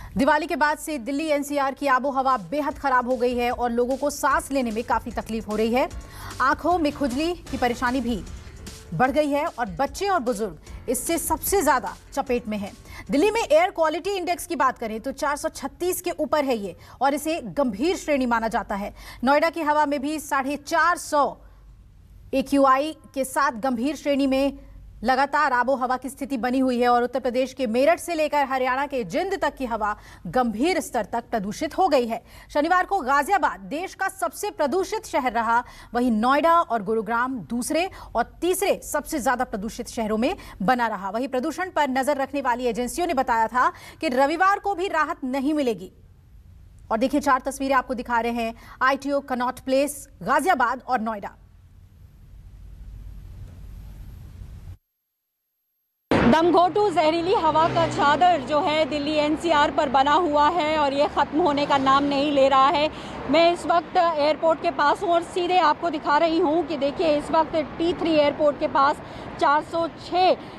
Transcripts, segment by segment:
दिवाली के बाद से दिल्ली एनसीआर की आबोहवा बेहद खराब हो गई है और लोगों को सांस लेने में काफी तकलीफ हो रही है। आंखों में खुजली की परेशानी भी बढ़ गई है और बच्चे और बुजुर्ग इससे सबसे ज्यादा चपेट में हैं। दिल्ली में एयर क्वालिटी इंडेक्स की बात करें तो 436 के ऊपर है ये और इसे गंभीर श्रेणी माना जाता है। नोएडा की हवा में भी 450 AQI के साथ गंभीर श्रेणी में लगातार आबो हवा की स्थिति बनी हुई है और उत्तर प्रदेश के मेरठ से लेकर हरियाणा के जिंद तक की हवा गंभीर स्तर तक प्रदूषित हो गई है। शनिवार को गाजियाबाद देश का सबसे प्रदूषित शहर रहा, वहीं नोएडा और गुरुग्राम दूसरे और तीसरे सबसे ज्यादा प्रदूषित शहरों में बना रहा। वहीं प्रदूषण पर नजर रखने वाली एजेंसियों ने बताया था कि रविवार को भी राहत नहीं मिलेगी। और देखिए 4 तस्वीरें आपको दिखा रहे हैं ITO कनॉट प्लेस, गाजियाबाद और नोएडा। दमघोटू जहरीली हवा का चादर जो है दिल्ली एनसीआर पर बना हुआ है और ये ख़त्म होने का नाम नहीं ले रहा है। मैं इस वक्त एयरपोर्ट के पास हूँ और सीधे आपको दिखा रही हूँ कि देखिए इस वक्त T3 एयरपोर्ट के पास 406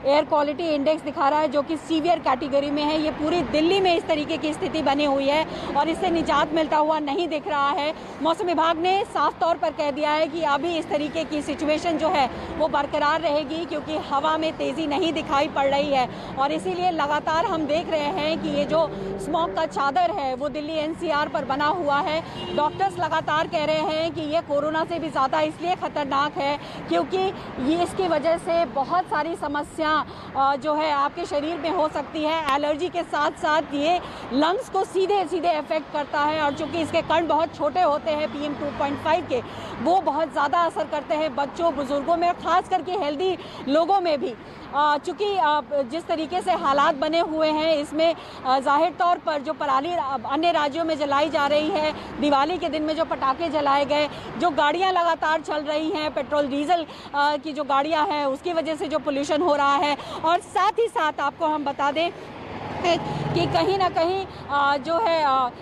एयर क्वालिटी इंडेक्स दिखा रहा है जो कि सीवियर कैटेगरी में है। ये पूरी दिल्ली में इस तरीके की स्थिति बनी हुई है और इससे निजात मिलता हुआ नहीं दिख रहा है। मौसम विभाग ने साफ तौर पर कह दिया है कि अभी इस तरीके की सिचुएशन जो है वो बरकरार रहेगी क्योंकि हवा में तेज़ी नहीं दिखाई पड़ रही है और इसीलिए लगातार हम देख रहे हैं कि ये जो स्मॉग का चादर है वो दिल्ली एनसीआर पर बना हुआ है। डॉक्टर्स लगातार कह रहे हैं कि ये कोरोना से भी ज़्यादा इसलिए ख़तरनाक है क्योंकि ये इसकी वजह से बहुत सारी समस्या जो है आपके शरीर में हो सकती है। एलर्जी के साथ साथ ये लंग्स को सीधे सीधे इफेक्ट करता है और चूंकि इसके कण बहुत छोटे होते हैं PM 2.5 के, वो बहुत ज़्यादा असर करते हैं बच्चों बुजुर्गों में, खास करके हेल्दी लोगों में भी। चूँकि जिस तरीके से हालात बने हुए हैं इसमें जाहिर तौर पर जो पराली अन्य राज्यों में जलाई जा रही है, दिवाली के दिन में जो पटाखे जलाए गए, जो गाड़ियां लगातार चल रही हैं, पेट्रोल डीजल की जो गाड़ियां हैं उसकी वजह से जो पोल्यूशन हो रहा है और साथ ही साथ आपको हम बता दें कि कहीं ना कहीं जो है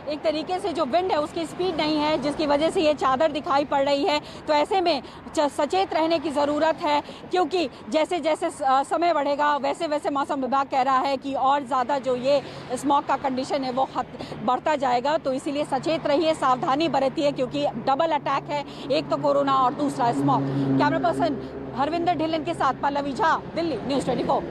एक तरीके से जो विंड है उसकी स्पीड नहीं है जिसकी वजह से ये चादर दिखाई पड़ रही है। तो ऐसे में सचेत रहने की ज़रूरत है क्योंकि जैसे जैसे समय बढ़ेगा वैसे वैसे मौसम विभाग कह रहा है कि और ज़्यादा जो ये स्मॉग का कंडीशन है वो बढ़ता जाएगा। तो इसीलिए सचेत रहिए, सावधानी बरतिए क्योंकि डबल अटैक है, एक तो कोरोना और दूसरा smog. Camera person Harvinder Dhillon के साथ पल्लवी झा, दिल्ली न्यूज़ 24।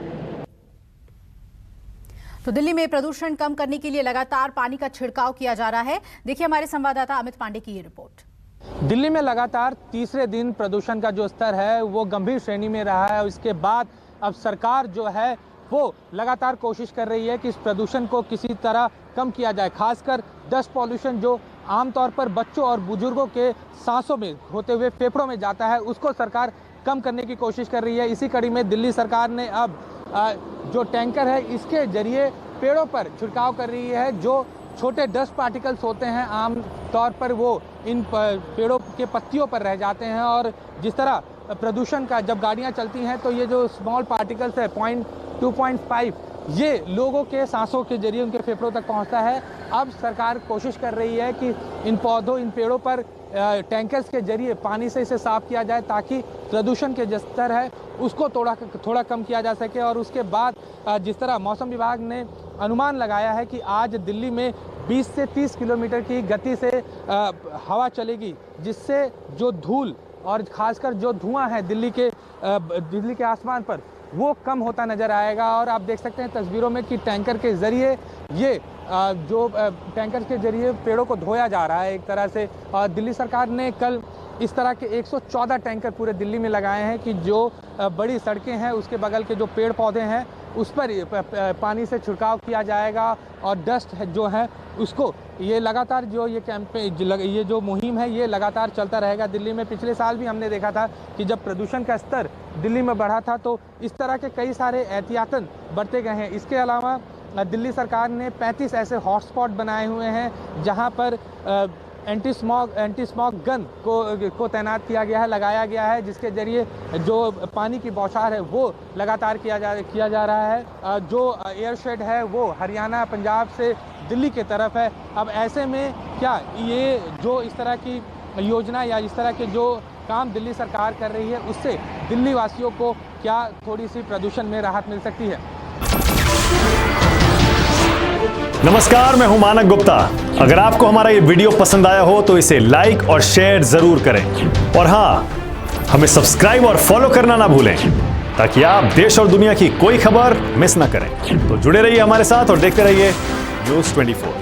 तो दिल्ली में प्रदूषण कम करने के लिए लगातार पानी का छिड़काव किया जा रहा है। देखिए हमारे संवाददाता अमित पांडे की ये रिपोर्ट। दिल्ली में लगातार तीसरे दिन प्रदूषण का जो स्तर है वो गंभीर श्रेणी में रहा है और इसके बाद अब सरकार जो है वो लगातार कोशिश कर रही है कि इस प्रदूषण को किसी तरह कम किया जाए। खासकर डस्ट पॉल्यूशन जो आमतौर पर बच्चों और बुजुर्गों के सांसों में होते हुए फेफड़ों में जाता है उसको सरकार कम करने की कोशिश कर रही है। इसी कड़ी में दिल्ली सरकार ने अब जो टैंकर है इसके जरिए पेड़ों पर छिड़काव कर रही है। जो छोटे डस्ट पार्टिकल्स होते हैं आम तौर पर वो इन पेड़ों के पत्तियों पर रह जाते हैं और जिस तरह प्रदूषण का जब गाड़ियां चलती हैं तो ये जो स्मॉल पार्टिकल्स है 2.5 ये लोगों के सांसों के जरिए उनके फेफड़ों तक पहुंचता है। अब सरकार कोशिश कर रही है कि इन पेड़ों पर टैंकर्स के जरिए पानी से इसे साफ किया जाए ताकि प्रदूषण के जो स्तर है उसको थोड़ा कम किया जा सके। और उसके बाद जिस तरह मौसम विभाग ने अनुमान लगाया है कि आज दिल्ली में 20 से 30 किलोमीटर की गति से हवा चलेगी जिससे जो धूल और खासकर जो धुआं है दिल्ली के आसमान पर वो कम होता नजर आएगा। और आप देख सकते हैं तस्वीरों में कि टैंकर के जरिए ये जो टैंकर के जरिए पेड़ों को धोया जा रहा है एक तरह से। दिल्ली सरकार ने कल इस तरह के 114 टैंकर पूरे दिल्ली में लगाए हैं कि जो बड़ी सड़कें हैं उसके बगल के जो पेड़ पौधे हैं उस पर पानी से छिड़काव किया जाएगा और डस्ट जो है उसको ये लगातार जो ये ये जो मुहिम है ये लगातार चलता रहेगा दिल्ली में। पिछले साल भी हमने देखा था कि जब प्रदूषण का स्तर दिल्ली में बढ़ा था तो इस तरह के कई सारे एहतियातन बरते गए हैं। इसके अलावा दिल्ली सरकार ने 35 ऐसे हॉटस्पॉट बनाए हुए हैं जहां पर एंटी स्मॉग गन को तैनात किया गया है, लगाया गया है जिसके जरिए जो पानी की बौछार है वो लगातार किया जा रहा है। जो एयर शेड है वो हरियाणा पंजाब से दिल्ली की तरफ है। अब ऐसे में क्या ये जो इस तरह की योजना या इस तरह के जो काम दिल्ली सरकार कर रही है उससे दिल्ली वासियों को क्या थोड़ी सी प्रदूषण में राहत मिल सकती है? नमस्कार, मैं हूं मानक गुप्ता। अगर आपको हमारा ये वीडियो पसंद आया हो तो इसे लाइक और शेयर जरूर करें और हां, हमें सब्सक्राइब और फॉलो करना ना भूलें ताकि आप देश और दुनिया की कोई खबर मिस ना करें। तो जुड़े रहिए हमारे साथ और देखते रहिए न्यूज़ 24।